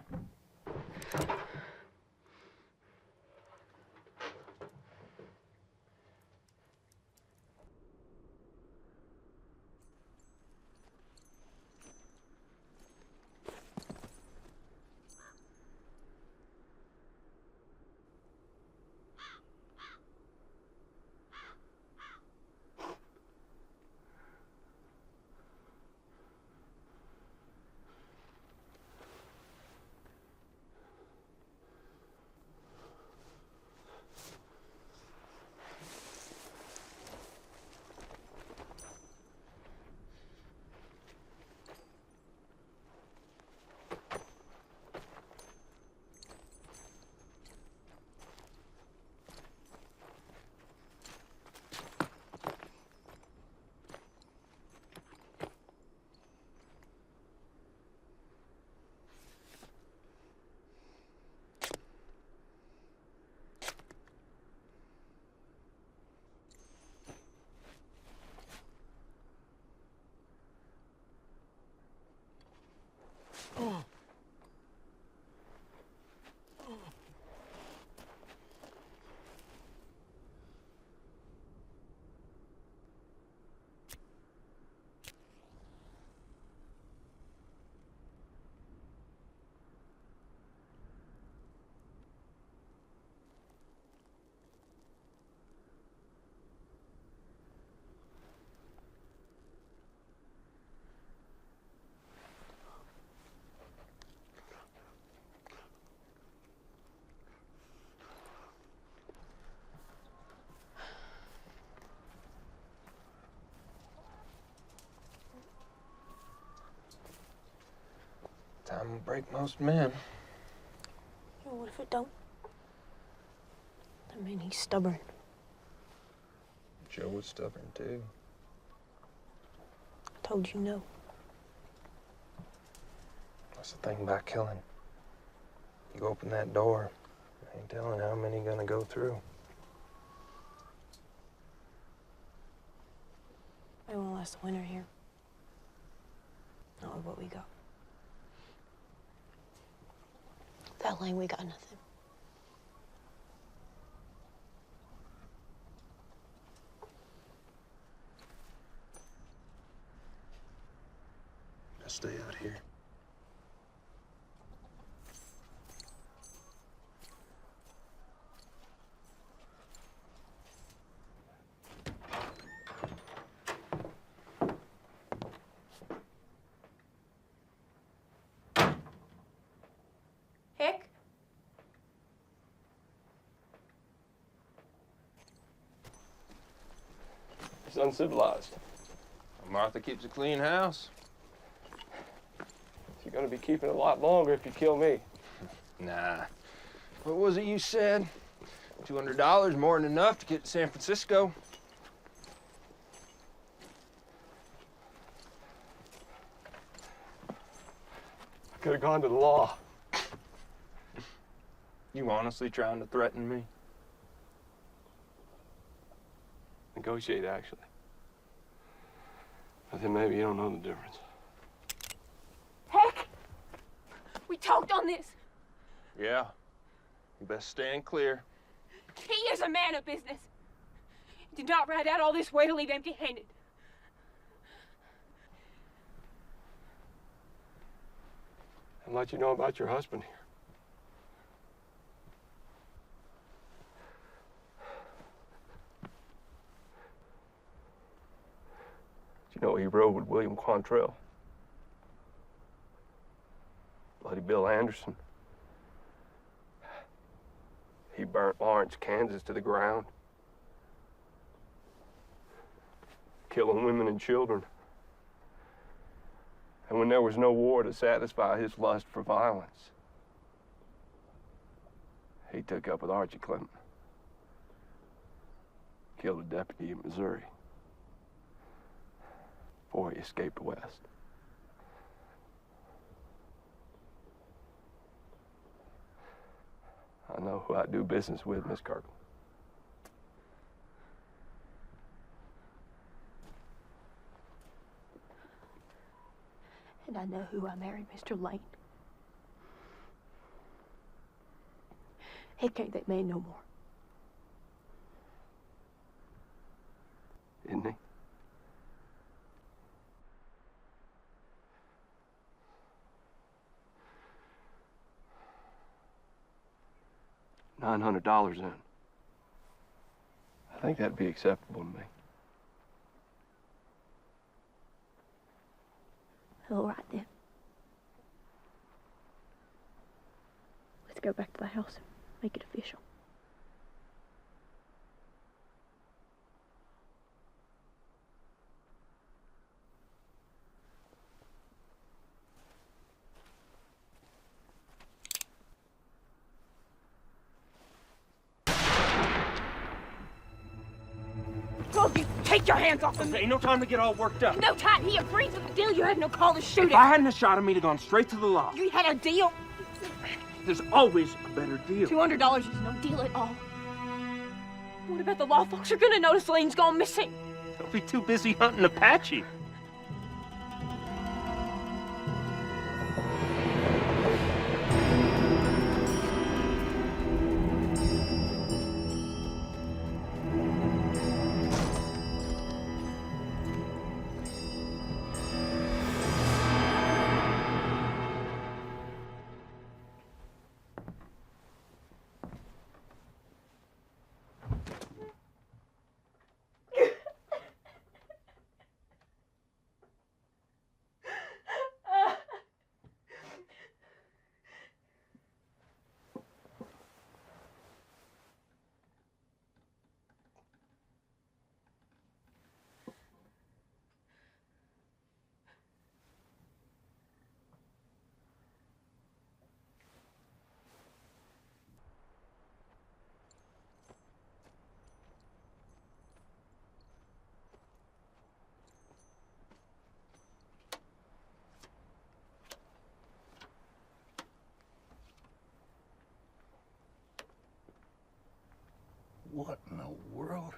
Time will break most men. What if it don't? I mean, he's stubborn. Joe was stubborn, too. I told you no. That's the thing about killing. You open that door, I ain't telling how many gonna go through. I won't last the winter here. Not with what we got. That lane, we got nothing. I stay out here. Hick? It's uncivilized. Martha keeps a clean house. You're gonna be keeping a lot longer if you kill me. Nah. What was it you said? $200 more than enough to get to San Francisco. I could have gone to the law. You honestly trying to threaten me? Negotiate, actually. I think maybe you don't know the difference. Heck! We talked on this. Yeah. You best stand clear. He is a man of business. He did not ride out all this way to leave empty-handed. And let you know about your husband here. You know, he rode with William Quantrell. Bloody Bill Anderson. He burnt Lawrence, Kansas to the ground. Killing women and children. And when there was no war to satisfy his lust for violence, he took up with Archie Clinton. Killed a deputy in Missouri before he escaped west. I know who I do business with, Miss Kirkland. And I know who I married, Mr. Lane. Heck, ain't that man no more. Isn't he? $900 in. I think that'd be acceptable to me. All right, then. Let's go back to the house and make it official. Well, you take your hands off of me! Ain't no time to get all worked up. No time. He agreed to the deal. You had no call to shoot If him. I hadn't have shot him, he'd have gone straight to the law. You had a deal. There's always a better deal. $200 is no deal at all. What about the law folks are gonna notice Lane's gone missing? They'll be too busy hunting Apache. What in the world?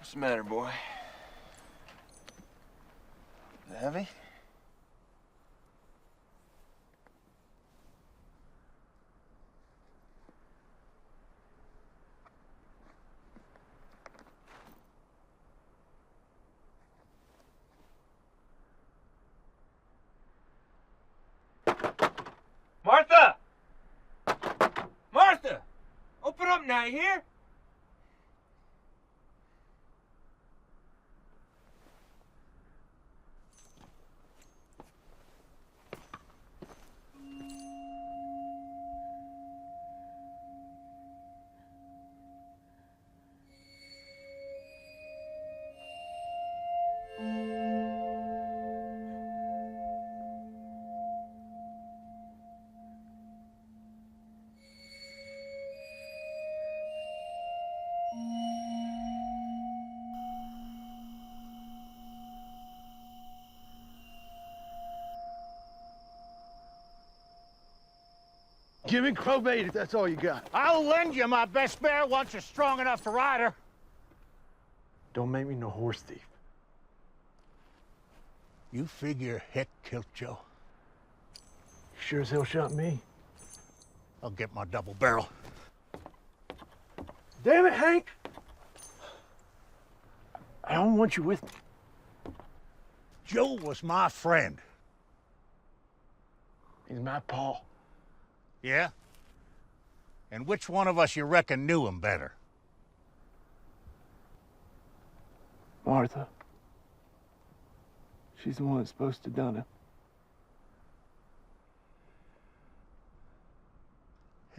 What's the matter, boy? Is it heavy? Martha! Martha! Open up now, you hear? Give me crowbait if that's all you got. I'll lend you my best mare once you're strong enough to ride her. Don't make me no horse thief. You figure Heck killed Joe? Sure as hell shot me. I'll get my double barrel. Damn it, Hank! I don't want you with me. Joe was my friend. He's my paw. Yeah? And which one of us you reckon knew him better? Martha. She's the one that's supposed to have done it.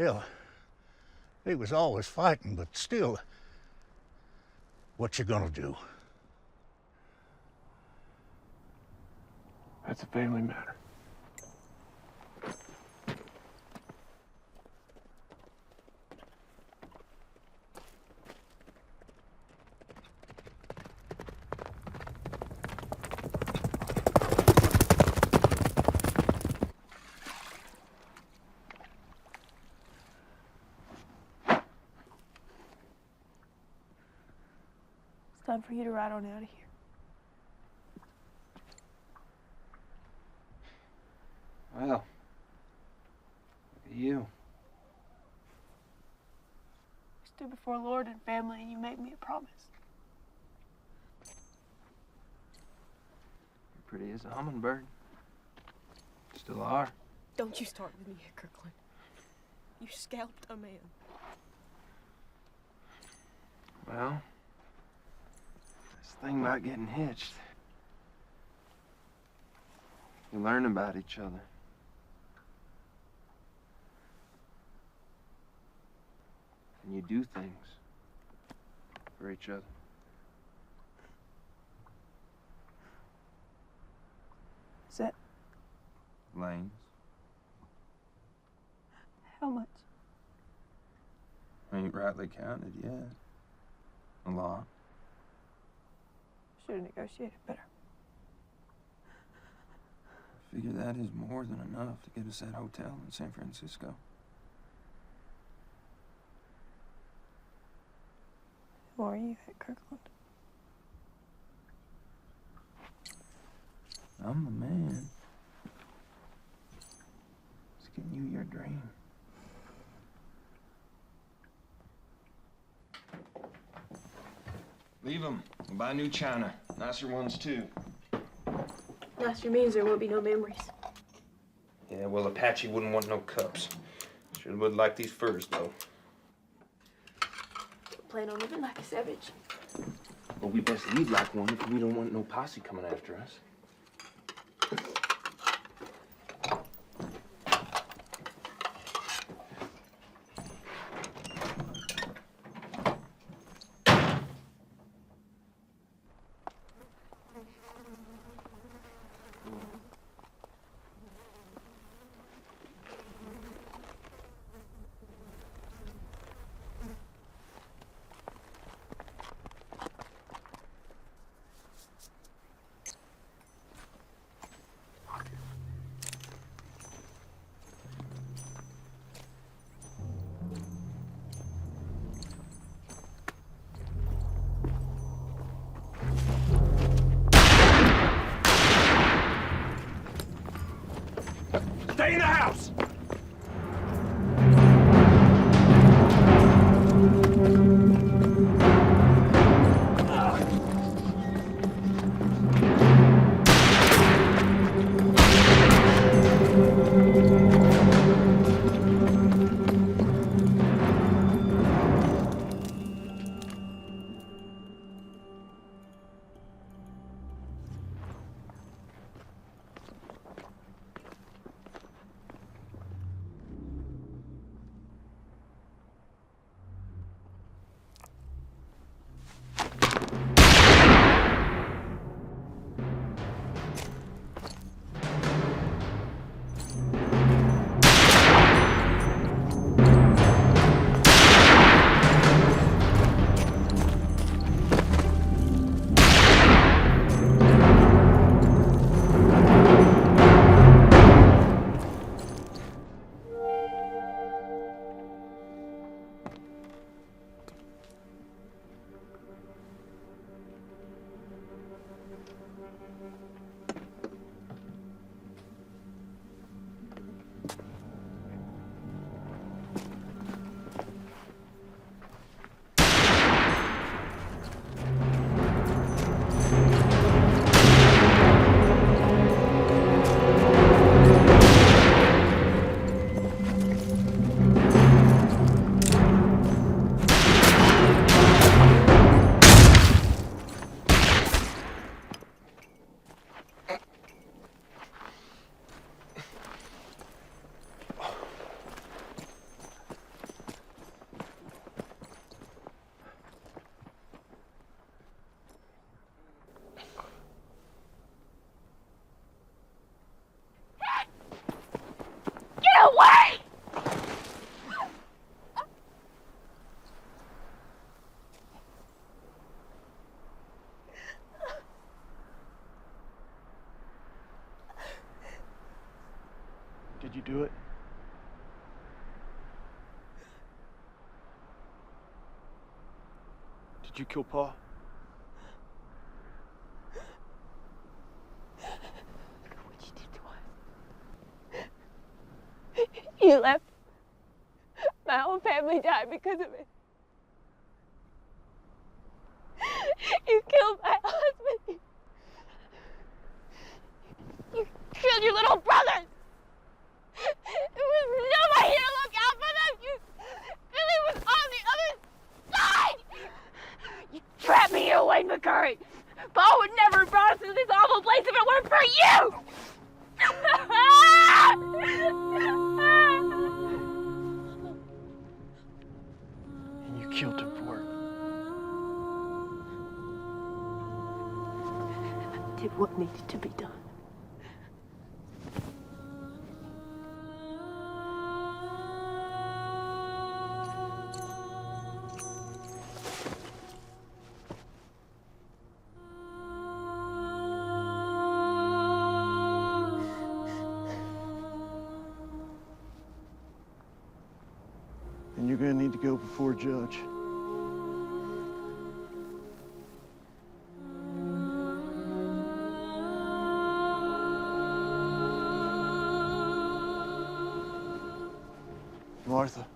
Hell, he was always fighting, but still, what you gonna do? That's a family matter. It's time for you to ride on out of here. Well, look at you. You stood before Lord and family and you made me a promise. You're pretty as a hummingbird. Still are. Don't you start with me, Kirkland. You scalped a man. Well, this thing about getting hitched. You learn about each other. And you do things for each other. Is that Lanes. how much? Ain't rightly counted yet. A lot. Should have negotiated better. I figure that is more than enough to get us that hotel in San Francisco. Who are you at Kirkland? I'm the man. It's getting you your dream. Leave them. We'll buy new china. Nicer ones, too. Nicer means there will be no memories. Yeah, well, Apache wouldn't want no cups. Sure would like these furs, though. plan on living like a savage. Well, we best leave like one if we don't want no posse coming after us. Stay in the house! Did you do it? Did you kill Pa? What you did to us. You left. My whole family died because of it. You killed my husband. You killed your little brothers. There was nobody to look out for them. Billy was on the other side. You trapped me here, Wayne McCurry. Paul would never have brought us to this awful place if it weren't for you. And you killed him for it. I did what needed to be done. And you're gonna need to go before a judge. Martha.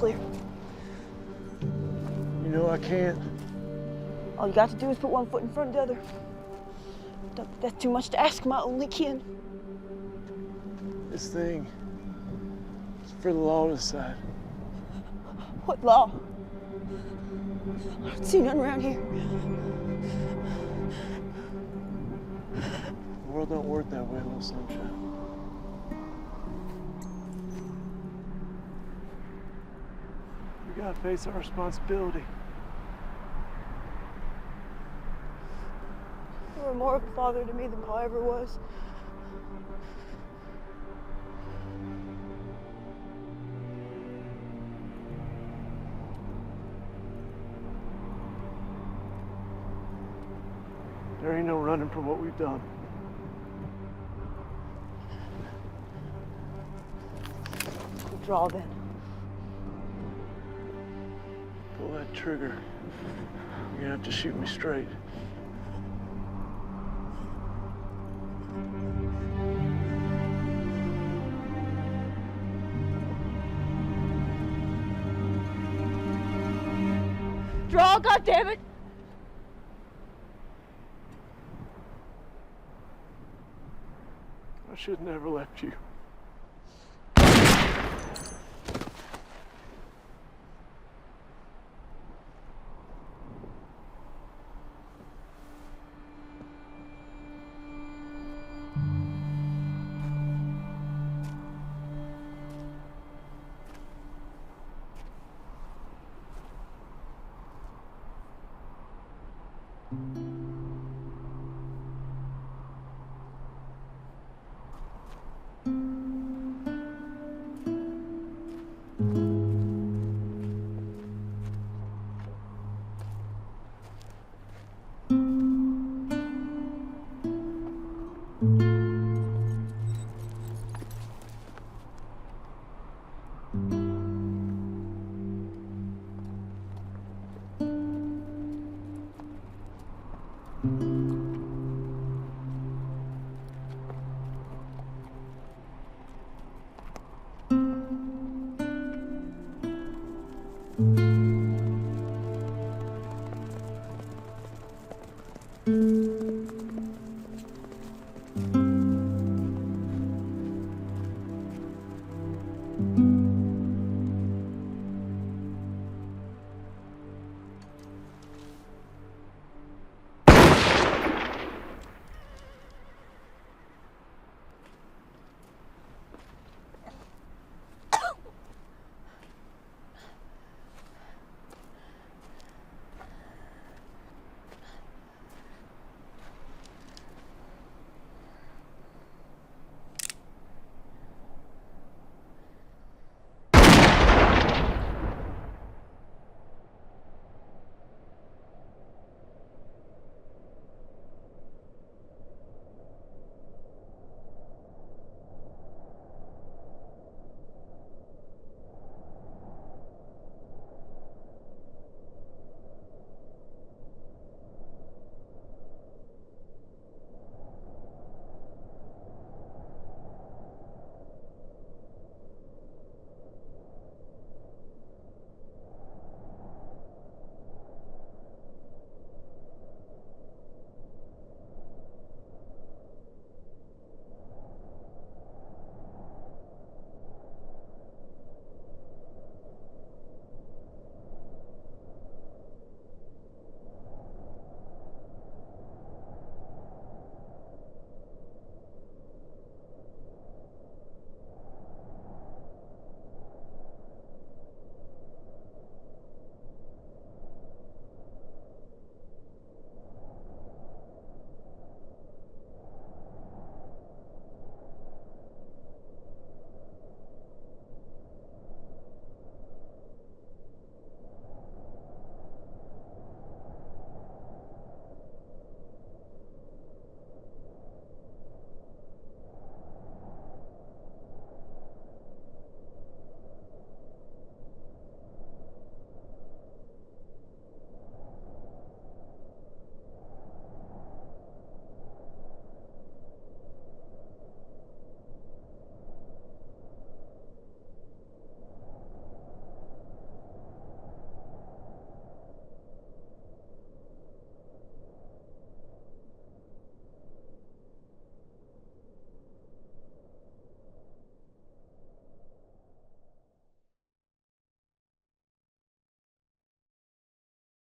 clear. You know I can't. All you got to do is put one foot in front of the other. Don't think that's too much to ask my only kin. This thing is for the law to decide. What law? I don't see none around here. The world don't work that way, little sunshine. We gotta face our responsibility. You were more of a father to me than Pa ever was. There ain't no running from what we've done. Draw then. Pull that trigger. You're gonna have to shoot me straight. Draw, goddammit! I should have never left you.